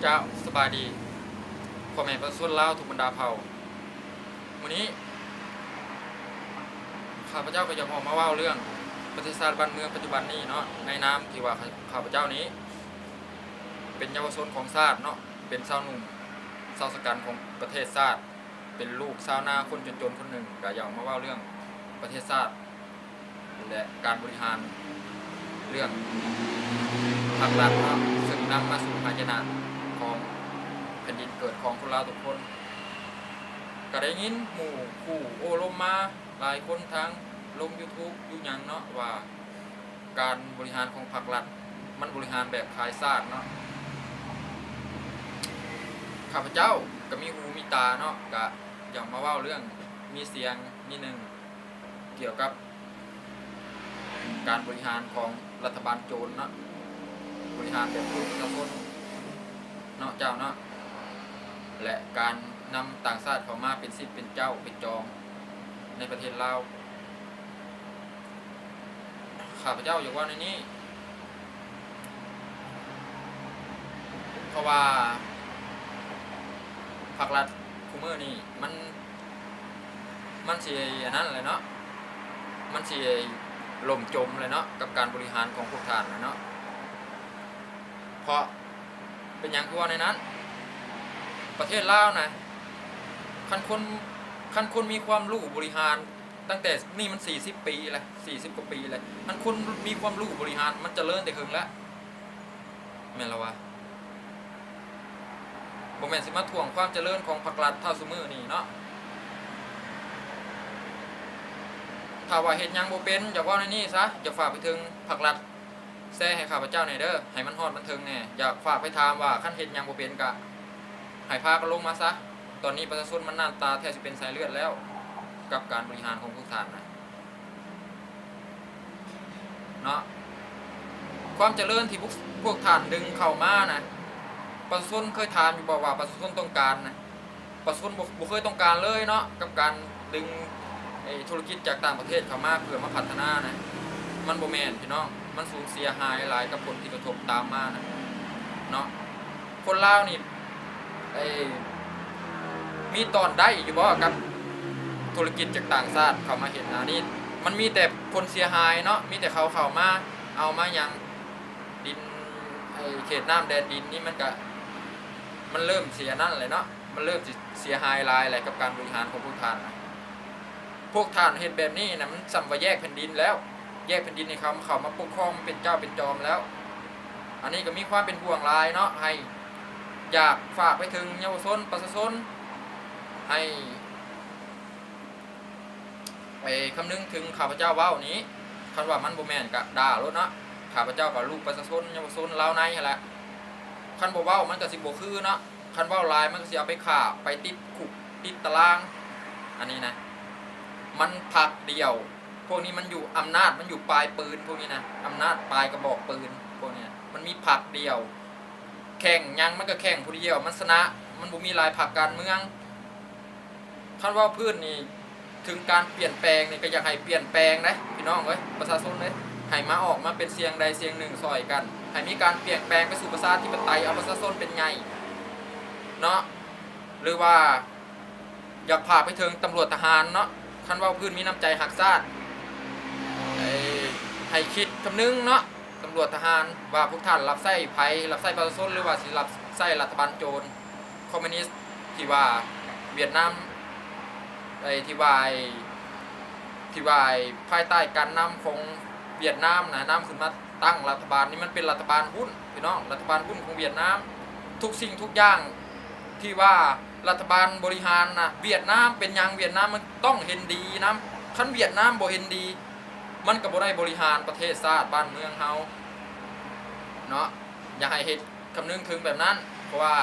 เจ้าสบายดีพ่อแม่ประชาชนลาวทุกบรรดาเผ่าวันนี้ข้าพเจ้าก็จะมาเล่าเรื่องประเทศชาติบ้านเมืองปัจจุบันนี้เนาะในนามที่ว่าข้าพเจ้านี้เป็นเยาวชนของชาติเนาะเป็นชาวหนุ่มชาวสกันของประเทศชาติเป็นลูกชาวนาคนจนๆคนหนึ่งก็อยากมาเล่าเรื่องประเทศชาติและการบริหารเรื่องภาครัฐเนาะซึ่งนำมาสู่ภาชนะของแผ่นดินเกิดของคนลาวทุกคนก็ได้ยินหมู่คู่โอ้ลมมาหลายคนทั้งลง YouTube อยู่หยังเนาะว่าการบริหารของภาครัฐมันบริหารแบบขายซาดเนาะข้าพเจ้าก็มีหูมีตาเนาะก็อยากมาเว้าเรื่องมีเสียงนิดนึงเกี่ยวกับการบริหารของรัฐบาลโจรเนาะบริหารแบบผู้ประชาชนเนาะเจ้าเนาะและการนำต่างชาติเข้ามาเป็นสิทธิ์เป็นเจ้าเป็นจองในประเทศลาวข้าพเจ้าอยากว่าในนี้เพราะว่าภาครัฐคูเมอร์นี่มันสิอันนั้นเลยเนาะมันสิล่มจมเลยเนาะกับการบริหารของพวกท่านเนาะเพราะเป็นอย่างที่ว่าในนั้นประเทศลาวนะคันคนมีความรู้บริหารตั้งแต่นี่มัน40 ปีแล้ว40 กว่าปีแล้วคันคนมีความรู้บริหารมันเจริญแต่หึงแล้วแม่นละวะบ่แม่นสิมาถ่วงความเจริญของภาครัฐเท่าซุมื้อนี้เนาะถ้าว่าเฮ็ดหยังบ่เป็นอย่าว่าในนี้ซะอย่าฝากไปถึงภาครัฐแซ่ให้ข้าพเจ้าหน่อยเด้อให้มันฮอดมันถึงแน่อยากฝากไปถามว่าคันเฮ็ดหยังบ่เป็นก็ให้พากันลงมาซะตอนนี้ประชาชนมันน้ำตาแทบสิเป็นสายเลือดแล้วกับการบริหารของพวกท่านนะเนาะความเจริญที่พวกท่านดึงเข้ามานะประชาชนเคยถามอยู่บอกว่าประชาชนต้องการนะประชาชนบ่เคยต้องการเลยเนาะกับการดึงธุรกิจจากต่างประเทศเข้ามาเพื่อมาพัฒนานะมันบ่แม่นพี่น้องมันสูญเสียหายหลายกับผลที่กระทบตามมานะเนาะคนลาวนี่มีตอนได้อยู่บ่กับธุรกิจจากต่างชาติเข้ามาเห็นนะนี่มันมีแต่คนเสียหายเนาะมีแต่เขาเข้ามาเอามายังดินเขตน้ำแดนดินนี่มันเริ่มเสียนั่นเลยเนาะมันเริ่มเสียหายหลายอะไรกับการบริหารของพวกท่านนะพวกท่านเห็นแบบนี้นะมันสัมว่าแยกแผ่นดินแล้วแยกแผ่นดินในเขามาปกครองเป็นเจ้าเป็นจอมแล้วอันนี้ก็มีความเป็นห่วงหลายเนาะให้อยากฝากไปถึงเยาวชนประชาชนให้ไปคำนึงถึงข้าพเจ้าเว้านี้คันว่ามันบ่แม่นกะด่ารถเนาะข้าพเจ้ากับลูกประชาชนเยาวชนลาวในหั่นแหละคันบ่เว้ามันก็สิบ่คือเนาะคันเว้าหลายมันก็สิเอาไปฆ่าไปติดคุกติดตารางอันนี้นะมันพักเดียวพวกนี้มันอยู่อำนาจมันอยู่ปลายปืนพวกนี้นะอำนาจปลายกระบอกปืนพวกนี้มันมีพักเดียวแข่งยังมันก็แข่งผู้เดียวมันชนะมันบ่มีหลายพรรคการเมืองคันว่าพื้นนี่ถึงการเปลี่ยนแปลงนี่ก็อยากให้เปลี่ยนแปลงนะพี่น้องเอ้ยประชาชนเลยให้มาออกมาเป็นเสียงใดเสียงหนึ่งซอยกันให้มีการเปลี่ยนแปลงไปสู่ประชาธิปไตยเอาประชาชนเป็นไงเนาะหรือว่าอยากพาไปถึงตำรวจทหารเนาะคันว่าพื้นมีน้ำใจหักชาติให้คิดคำนึงเนาะตำรวจทหารว่าพวกท่านรับใช้ภัยรับใช้ประชาชนหรือว่าสิรับใช้รัฐบาลโจรคอมมิวนิสต์ที่ว่าเวียดนามที่ว่าภายใต้การนำของเวียดนามนะนำขึ้นมาตั้งรัฐบาลนี่มันเป็นรัฐบาลหุ้นพี่น้องรัฐบาลหุ้นของเวียดนามทุกสิ่งทุกอย่างที่ว่ารัฐบาลบริหารนะเวียดนามเป็นอย่างเวียดนามมันต้องเห็นดีนะคันเวียดนามบ่เห็นดีมันก็บ่ได้บริหารประเทศชาติบ้านเมืองเฮาเนาะอย่าให้เฮ็ดคำนึงถึงแบบนั้นเพราะว่า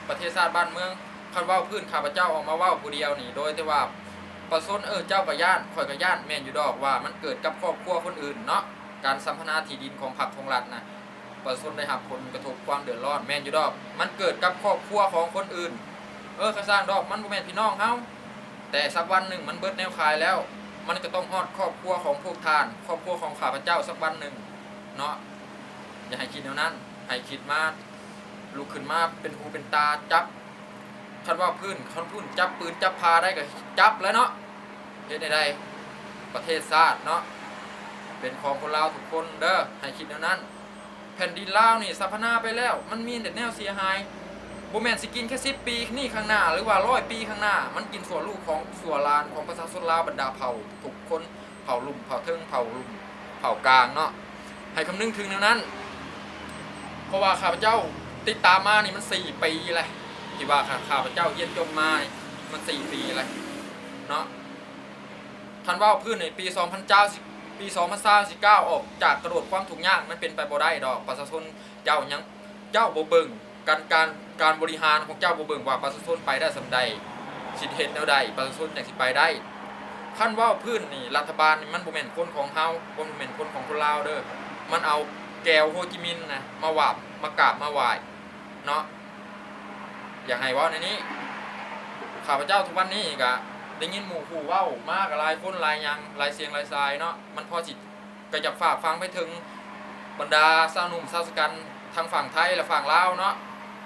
ประเทศชาติบ้านเมืองคันเว้าพื้นข้าพเจ้าออกมาเว้าผู้เดียวนี่โดยที่ว่าประชาชนเจ้าก็ย่านข่อยก็ย่านแม่นอยู่ดอกว่ามันเกิดกับครอบครัวคนอื่นเนาะการสัมพนาที่ดินของพรรคของรัฐนะประชาชนได้รับผลกระทบความเดือดร้อนแม่นอยู่ดอกมันเกิดกับครอบครัวของคนอื่นเขาสร้างดอกมันบ่แม่นพี่น้องเฮาแต่สักวันหนึ่งมันเบิดแนวขายแล้วมันก็ต้องฮอดครอบครัวของพวกท่านครอบครัวของข้าพเจ้าสักวันหนึ่งเนาะอย่าให้คิดแนวนั้นให้คิดมา ลุกขึ้นมาเป็นหูเป็นตาจับคันว่าพื้นจับปืนจับพาได้ก็จับแล้วเนาะเฮ็ดได้ประเทศชาติเนาะเป็นของคนลาวทุกคนเด้อให้คิดแนวนั้นแผ่นดินลาวนี่สะพนาไปแล้วมันมีแต่แนวเสียหายบ่แม่นสิกินแค่10 ปีนี่ข้างหน้าหรือว่า100 ปีข้างหน้ามันกินส่วนลูกของส่วนลานของประชาชนลาวบรรดาเผ่าทุกคนเผ่าลุ่มเผ่าเทิงเผ่าลุ่มเผ่ากลางเนาะให้คำนึงถึงแนวนั้นเพราะว่าข้าพเจ้าติดตามมานี่มัน4 ปีเลยที่ว่าข้าพเจ้าเรียนจบมามัน4 ปีเลยเนาะคันว่าพื้นในปี2029ออกจากกระโดดความถูกยากมันเป็นไปบ่ได้ดอกประชาชนเจ้ายังเจ้าบ่เบิ่งการบริหารของเจ้าบ่เบิ่งว่าประชาชนไปได้สำใดสิเฮ็ดแนวใดประชาชนจังสิไปได้คันว่าพื้นนี่รัฐบาลนี่มันบ่แม่นคนของเฮาบ่แม่นคนของคนลาวเด้อมันเอาแก้วโฮจิมินห์นะมาวาบมากราบมาไหว้เนาะอยากให้เว้าในนี้ข้าพเจ้าทุกวันนี้ก็ได้ยินหมู่คู่เว้ามากหลายคนหลายอย่างหลายเสียงหลายสายเนาะมันพอสิก็อยากฝากฟังไปถึงบรรดาชาวหนุ่มชาวสกันทางฝั่งไทยและฝั่งลาวเนาะ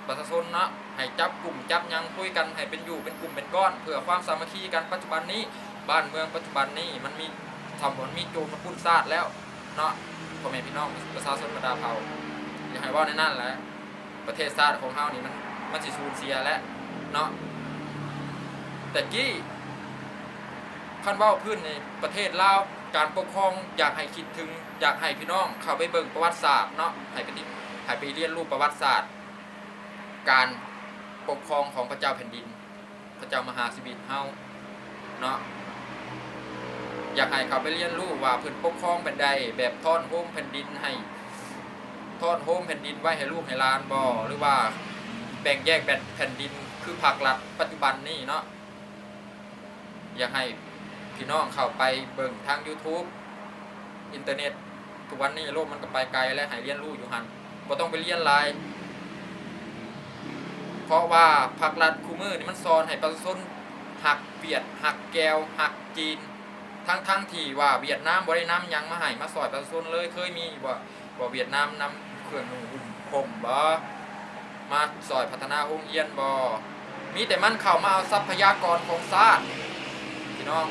ประชาชนเนาะให้จับกลุ่มจับยังคุยกันให้เป็นอยู่เป็นกลุ่มเป็นก้อนเพื่อความสามัคคีกันปัจจุบันนี้บ้านเมืองปัจจุบันนี้มันมีมีโจรมาปุ้นซาดแล้วเนาะพ่อแม่พี่น้องประชาชนบรรดาเผ่าอยากให้ว่าในนั่นแหละประเทศชาติของเฮานี่มันสิสูญเสียแล้วเนาะแต่กี้คันว่าพื้นในประเทศลาวการปกครองอยากให้คิดถึงอยากให้พี่น้องเข้าไปเบิ่งประวัติศาสตร์เนาะให้ไปเรียนรู้ประวัติศาสตร์การปกครองของพระเจ้าแผ่นดินพระเจ้ามหาสิบิตเฮาเนาะอยากให้เขาไปเรียนรู้ว่าเพิ่นปกครองเป็นใดแบบทอนโฮมแผ่นดินให้ทอนโฮมแผ่นดินไว้ให้ลูกให้หลานบ่หรือว่าแบ่งแยกแผ่นดินคือภาครัฐปัจจุบันนี้เนาะอยากให้พี่น้องเข้าไปเบิ่งทาง YouTube อินเทอร์เน็ตทุกวันนี้โลกมันก็ไปไกลแล้วให้เรียนรู้อยู่หั่นบ่ต้องไปเรียนหลายเพราะว่าภาครัฐคู่มือนี่มันสอนให้ประชาชนหักเวียดหักแก้วหักจีนทั้งที่ว่าเวียดนามบ่ได้นำหยังมาให้มาสอนประชาชนเลยเคยมีบ่เวียดนามนำเครื่องนุ่งห่มบ่มาสอนพัฒนาโรงเรียนบ่มีแต่มันเข้ามาเอาทรัพยากรของชาติพี่น้อง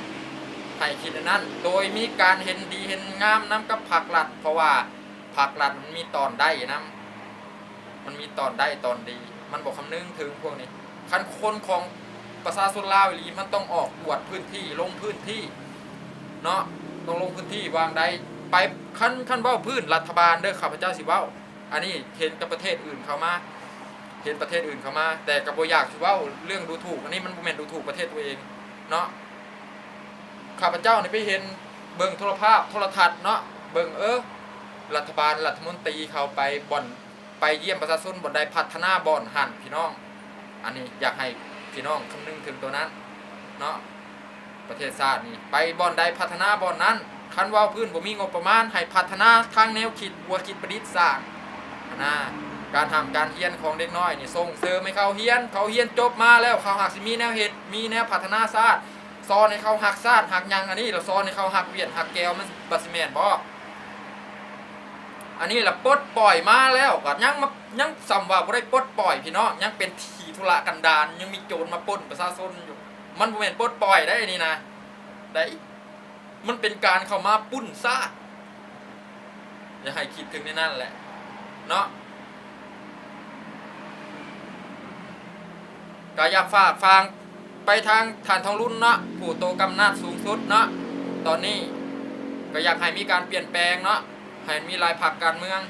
ให้คิดนั้นโดยมีการเห็นดีเห็นงามนํกับภาครัฐเพราะว่าภาครัฐมันมีตอนได้นํมันมีตอนได้ตอนดีมันบอกคำนึงถึงพวกนี้คันคนของประชาชนลาวอีหลีมันต้องออกตรวจพื้นที่ลงพื้นที่เนาะต้องลงพื้นที่วางได้ไปคันเว้าพื้นรัฐบาลเด้อข้าพเจ้าสิเว้าอันนี้เห็นกับประเทศอื่นเขามาเห็นประเทศอื่นเขามาแต่ก็บ่อยากสิเว้าเรื่องดูถูกอันนี้มันบ่แม่นดูถูกประเทศตัวเองเนาะข้าพเจ้านี่ไปเห็นเบิ่งโทรทัศน์เนาะเบิ่งรัฐบาลรัฐมนตรีเขาไปบ่อนไปเยี่ยมประชาชนบ่อนใดพัฒนาบ่อนหั่นพี่น้องอันนี้อยากให้พี่น้องคำนึงถึงตัวนั้นเนาะประเทศชาตินี่ไปบ่อนใดพัฒนาบ่อนนั้นคันว่าพื้นบ่มีงบประมาณให้พัฒนาทางแนวคิดหัวคิดประดิษฐ์สร้างการทำการเรียนของเด็กน้อยนี่ส่งเสริมให้เขาเรียนจบมาแล้วเขาหักสิมีแนวเฮ็ดมีแนวพัฒนาชาติสอนให้เขาหักชาติหักหยังอันนี้เราสอนให้เขาหักเวียดหักแก้วมันบ่สิแม่นบ่อันนี้ล่ะปลดปล่อยมาแล้วก็ยังซ้ำว่าบ่ได้ปลดปล่อยพี่น้องยังเป็นที่ธุระกันดารยังมีโจรมาปล้นประชาชนอยู่มันบ่แม่นปลดปล่อยได้นี่นะได้มันเป็นการเข้ามาปุ้นซ่าอย่าให้คิดถึงในนั่นแหละเนาะก็อยากฝากฟังไปทางฐานทองรุ่นเนาะผู้โตกำนาจสูงสุดเนาะตอนนี้ก็อยากให้มีการเปลี่ยนแปลงเนาะให้มีหลายพรรคการเมือง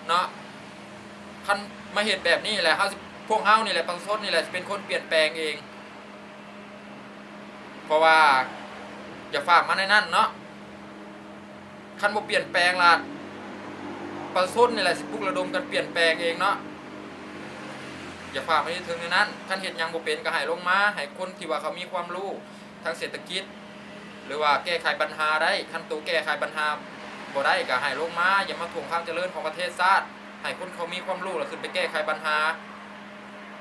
เนาะคันมาเห็นแบบนี้แหละพวกเฮานี่แหละประชาชนนี่แหละเป็นคนเปลี่ยนแปลงเองเพราะว่าอย่าฝากมาในนั้นเนาะคันบ่เปลี่ยนแปลงล่ะประชาชนนี่แหละสิปลุกระดมกันเปลี่ยนแปลงเองเนาะอย่าฝากไปถึงในนั้นคันเฮ็ดหยังบ่เป็นก็ให้ลงมาให้คนที่ว่าเขามีความรู้ทางเศรษฐกิจหรือว่าแก้ไขปัญหาได้คันตัวแก้ไขปัญหาบ่ได้ก็ให้ลงมาอย่ามาถ่วงความเจริญของประเทศชาติให้คนเขามีความรู้แล้วขึ้นไปแก้ไขปัญหา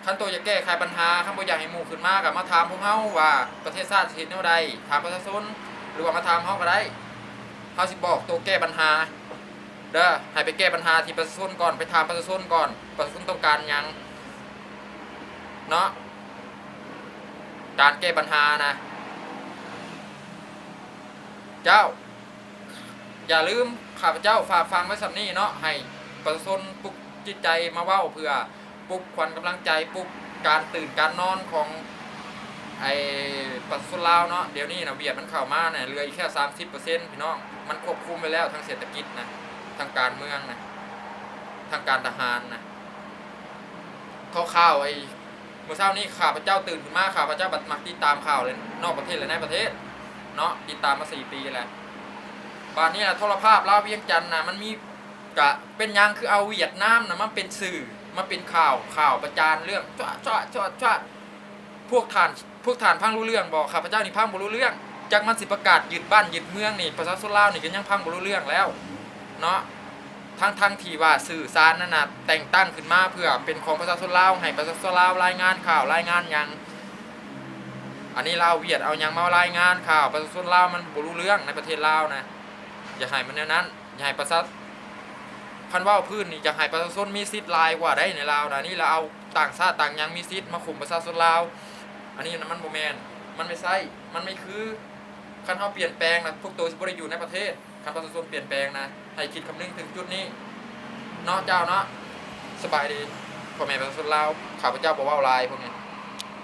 คันตัวจะแก้ไขปัญหาคันบ่อยากให้หมู่ขึ้นมาก็มาถามพวกเฮาว่าประเทศชาติสิเฮ็ดแนวใดถามประชาชนหรือว่ามาถามเฮาก็ได้เฮาสิบอกตัวแก้ปัญหา เด้อให้ไปแก้ปัญหาที่ประชาชนก่อนไปถามประชาชนก่อนประชาชนต้องการหยังเนาะการแก้ปัญหานะเจ้าอย่าลืมข้าพเจ้าฝากฟังไว้สักนี้เนาะให้ประชาชนปลุกจิตใจมาเว้าเพื่อปลุกขวัญกำลังใจปลุกการตื่นการนอนของไอ้ประชาชนลาวเนาะเดี๋ยวนี้นะเวียดมันเข้ามาเนี่ยเหลืออีกแค่ 30% พี่น้องมันควบคุมไปแล้วทางเศรษฐกิจนะทางการเมืองนะทางการทหารนะข่าวไอ้เมื่อเช้านี้ข้าพเจ้าตื่นขึ้นมาข้าพเจ้าบัดมักติดตามข่าวเลยนอกประเทศและในประเทศเนาะติดตามมา4 ปีแล้วบ้านนี้นะโทรภาพลาวเวียงจันทน์นะมันมีกะเป็นยังคือเอาเวียดนามนะมันเป็นสื่อมาเป็นข่าวประจานเรื่องจ้าพวกฐานพังรู้เรื่องบอกข้าพเจ้านี่พังบ่รู้เรื่องจากมันสิประกาศยึดบ้านยึดเมืองนี่ประชาชนลาวนี่ก็ยังพังบ่รู้เรื่องแล้วเนาะทั้งที่ว่าสื่อสารนั่นน่ะแต่งตั้งขึ้นมาเพื่อเป็นของประชาชนลาวให้ประชาชนลาวรายงานข่าวรายงานยังอันนี้ลาวเวียดเอายังมารายงานข่าวประชาชนลาวมันบ่รู้เรื่องในประเทศลาวนะอย่าให้มันแนวนั้นอย่าให้ประชาพันว่าพื้นนี่จะให้ประชาชนมีสิทธิ์ลายกว่าได้ในลาวนะนี่เราเอาต่างชาติต่างยังมีสิทธิ์มาข่มประชาชนลาวอันนี้มันโมแมนมันไม่ใช่มันไม่คือคันเขาเปลี่ยนแปลงนะพวกตัวสิบริอยู่ในประเทศคันประชาชนเปลี่ยนแปลงนะให้คิดคำนึงถึงจุดนี้เนาะเจ้าเนาะสบายดีพ่อแม่ประชาชนลาวข้าพเจ้าบอกว่าลายพวกนี้